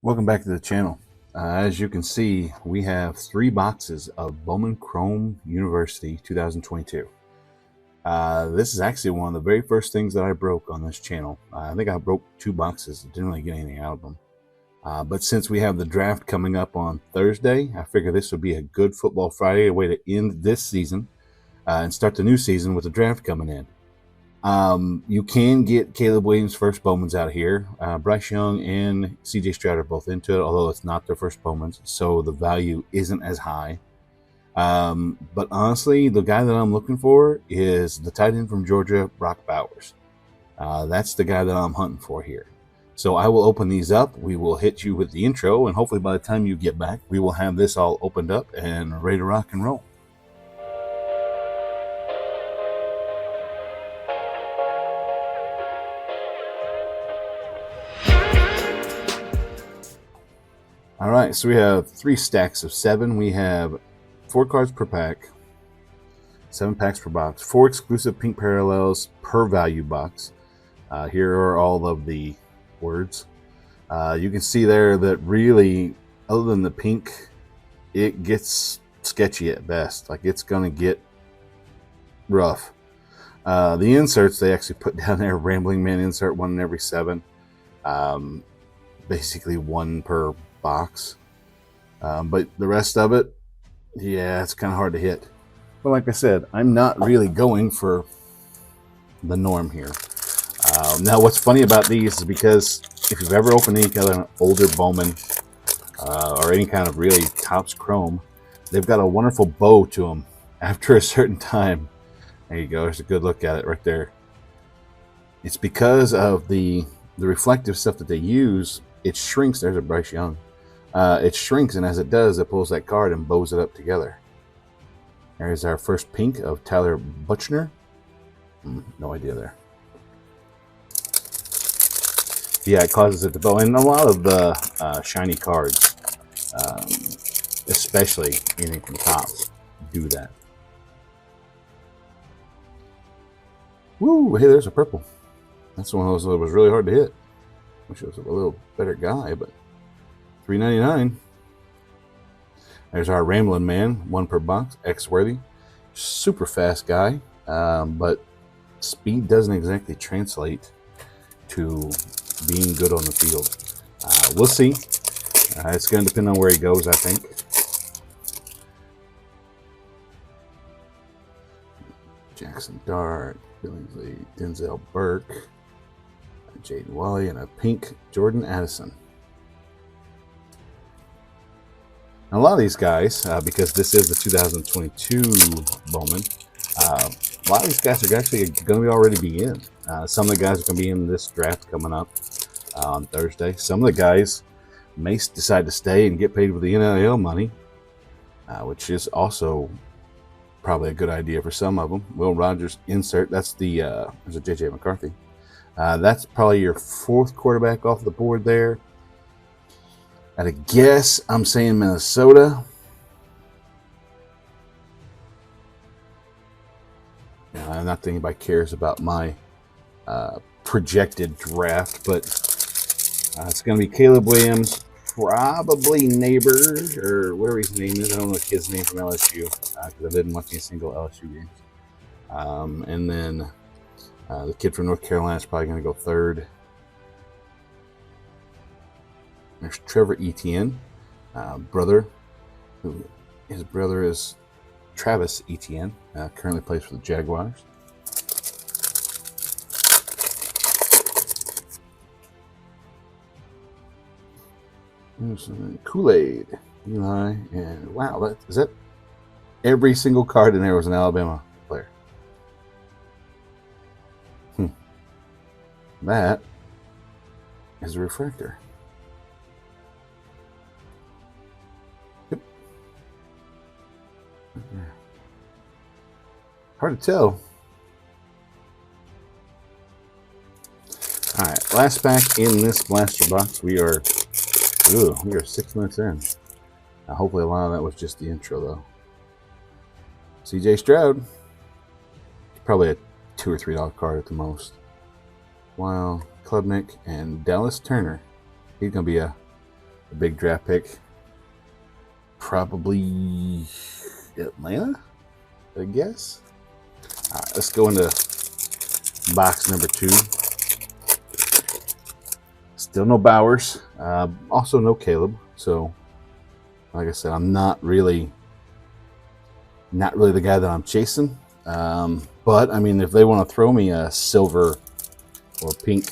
Welcome back to the channel. As you can see, we have 3 boxes of Bowman Chrome University 2022. This is actually one of the very first things that I broke on this channel. I think I broke 2 boxes. Didn't really get anything out of them. But since we have the draft coming up on Thursday, I figure this would be a good Football Friday, a way to end this season and start the new season with the draft coming in. You can get Caleb Williams' first Bowmans out here. Bryce Young and CJ Stroud are both into it, although it's not their first Bowmans, so the value isn't as high. But honestly, the guy that I'm looking for is the tight end from Georgia, Brock Bowers. That's the guy that I'm hunting for here. So I will open these up. We will hit you with the intro, and hopefully by the time you get back, we will have this all opened up and ready to rock and roll. All right, so we have 3 stacks of 7. We have 4 cards per pack, 7 packs per box, 4 exclusive pink parallels per value box. Here are all of the words. You can see there that really, other than the pink, it gets sketchy at best. Like, it's going to get rough. The inserts, they actually put down there, Rambling Man insert, 1 in every 7. Basically 1 per box. But the rest of it, yeah, it's kind of hard to hit. But like I said, I'm not really going for the norm here. Now, what's funny about these is because if you've ever opened any kind of older Bowman or any kind of really Topps Chrome, they've got a wonderful bow to them after a certain time. There you go. There's a good look at it right there. It's because of the reflective stuff that they use. It shrinks. There's a Bryce Young. It shrinks, and as it does, it pulls that card and bows it up together. There's our first pink of Tyler Buchner. No idea there. Yeah, it causes it to bow. And a lot of the shiny cards, especially anything from Topps, do that. Woo! Hey, there's a purple. That's one of those that was really hard to hit. Wish it was a little better guy, but $3.99. There's our Rambling Man, 1 per box, X-worthy. Super fast guy, but speed doesn't exactly translate to being good on the field. We'll see. It's going to depend on where he goes, I think. Jackson Dart, Billingsley, Denzel Burke, Jaden Wally, and a pink Jordan Addison. Now, a lot of these guys, because this is the 2022 Bowman, a lot of these guys are actually going to already be in. Some of the guys are going to be in this draft coming up on Thursday. Some of the guys may decide to stay and get paid with the NIL money, which is also probably a good idea for some of them. Will Rogers insert. That's the there's a JJ McCarthy. That's probably your 4th quarterback off the board there. At a guess, I'm saying Minnesota. Not that anybody cares about my projected draft, but it's going to be Caleb Williams, probably Neighbors, or whatever his name is. I don't know the kid's name from LSU, because I didn't watch any single LSU games. And then the kid from North Carolina is probably going to go 3rd. There's Trevor Etienne, brother. His brother is Travis Etienne, currently plays for the Jaguars. Kool-Aid, Eli, and wow, is that every single card in there was an Alabama player. That is a refractor. Yep. Hard to tell. All right, last pack in this blaster box. We are 6 minutes in. Hopefully a lot of that was just the intro, though. CJ Stroud. Probably a $2 or $3 card at the most. Wow. Klubnik and Dallas Turner. He's going to be a a big draft pick. Probably Atlanta, I guess. All right, let's go into box number 2. Still no Bowers. Also no Caleb. So, like I said, I'm not really the guy that I'm chasing. But I mean, if they want to throw me a silver or pink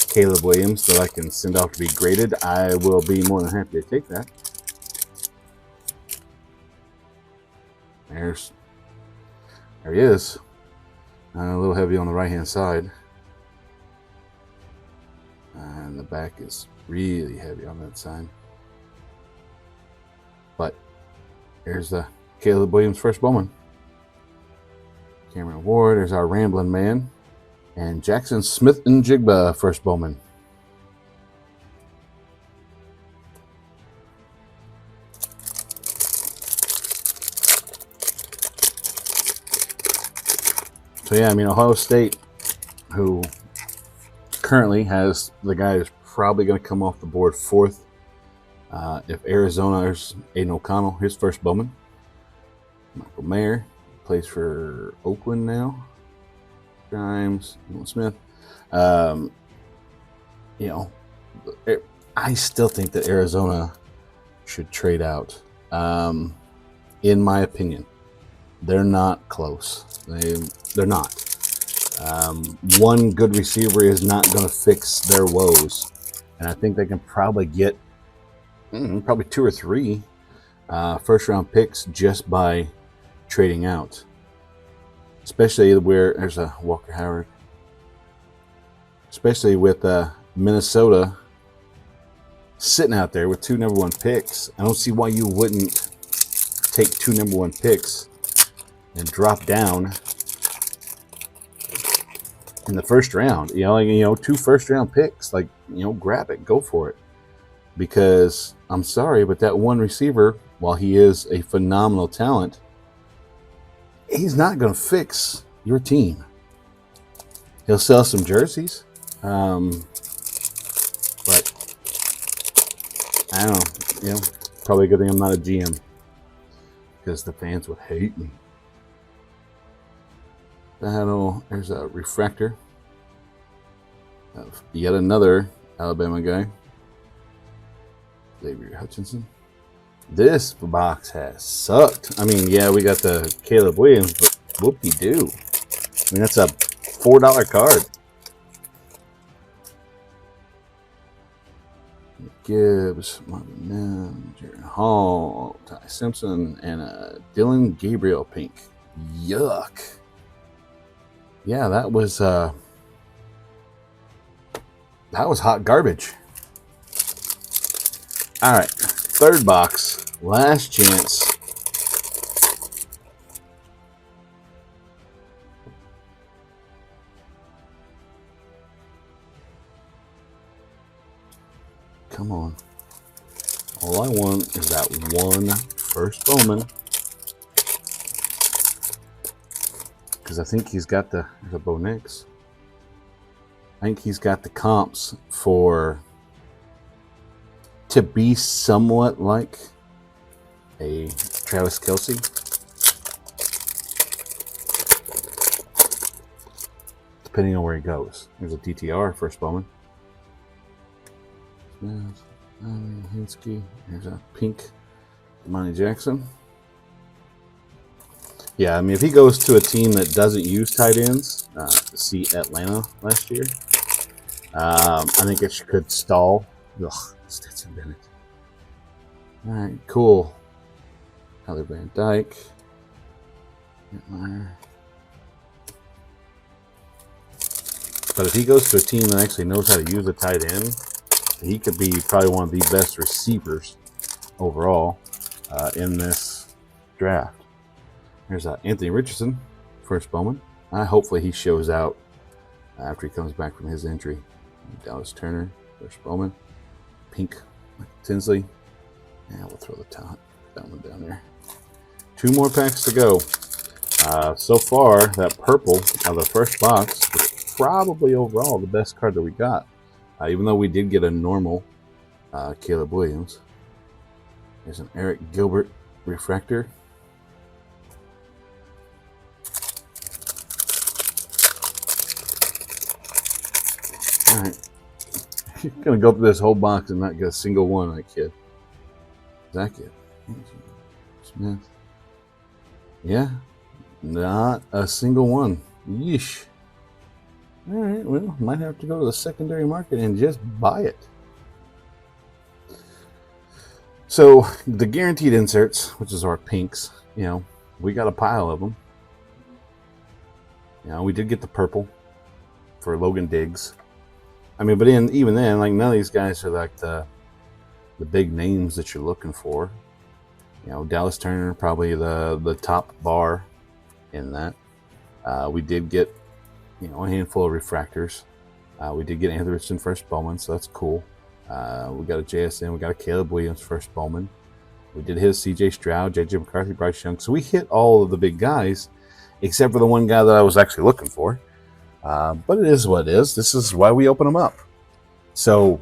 Caleb Williams that I can send off to be graded, I will be more than happy to take that. There he is. A little heavy on the right hand side, and the back is really heavy on that side. But here's the Caleb Williams first Bowman. Cameron Ward, there's our rambling man, and Jackson Smith and Jigba first Bowman. So yeah, I mean, Ohio State, who currently has the guy who's probably going to come off the board 4th. If Arizona, there's Aiden O'Connell, his first Bowman. Michael Mayer plays for Oakland now. Grimes, Smith. You know, I still think that Arizona should trade out. In my opinion, they're not close. They're not. One good receiver is not going to fix their woes, and I think they can probably get probably 2 or 3 first-round picks just by trading out. Especially where there's a Walker Howard. Especially with Minnesota sitting out there with 2 number 1 picks. I don't see why you wouldn't take 2 number 1 picks and drop down in the first round. 2 first-round picks. Grab it, go for it. Because I'm sorry, but that one receiver, while he is a phenomenal talent, he's not going to fix your team. He'll sell some jerseys, but I don't know. Probably a good thing I'm not a GM, because the fans would hate me. There's a refractor of yet another Alabama guy, Xavier Hutchinson. This box has sucked. I mean, yeah, we got the Caleb Williams, but whoop-de-doo. I mean, that's a $4 card. Gibbs, Marvin Mims, Jaron Hall, Ty Simpson, and a Dylan Gabriel pink. Yuck. Yeah, that was hot garbage. All right, 3rd box, last chance. Come on. All I want is that one first Bowman. Because I think he's got the Bo Nix. I think he's got the comps to be somewhat like a Travis Kelce. Depending on where he goes. There's a DTR first Bowman. Hinsky. There's a pink Monty Jackson. Yeah, I mean, if he goes to a team that doesn't use tight ends, see Atlanta last year, I think it could stall. Ugh, Stetson Bennett. All right, cool. Tyler Van Dyke. But if he goes to a team that actually knows how to use a tight end, he could be probably one of the best receivers overall in this draft. Here's Anthony Richardson, first Bowman. Hopefully he shows out after he comes back from his injury. Dallas Turner, first Bowman. Pink Tinsley. Yeah, we'll throw that one down there. 2 more packs to go. So far, that purple out of the first box is probably overall the best card that we got. Even though we did get a normal Caleb Williams. There's an Eric Gilbert refractor. All right. You're going to go through this whole box and not get a single one on that kid. That kid. Smith. Yeah. Not a single one. Yeesh. All right. Well, might have to go to the secondary market and just buy it. So the guaranteed inserts, which is our pinks, we got a pile of them. We did get the purple for Logan Diggs. I mean, but even then, like, none of these guys are like the big names that you're looking for. Dallas Turner, probably the top bar in that. We did get, a handful of refractors. We did get Anderson first Bowman, so that's cool. We got a JSN, we got a Caleb Williams first Bowman. We did his CJ Stroud, JJ McCarthy, Bryce Young. So we hit all of the big guys, except for the one guy that I was actually looking for. But it is what it is. This is why we open them up. So,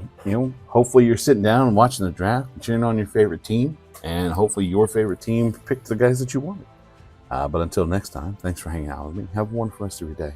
hopefully you're sitting down and watching the draft, cheering on your favorite team, and hopefully your favorite team picked the guys that you wanted. But until next time, thanks for hanging out with me. Have a wonderful rest of your day.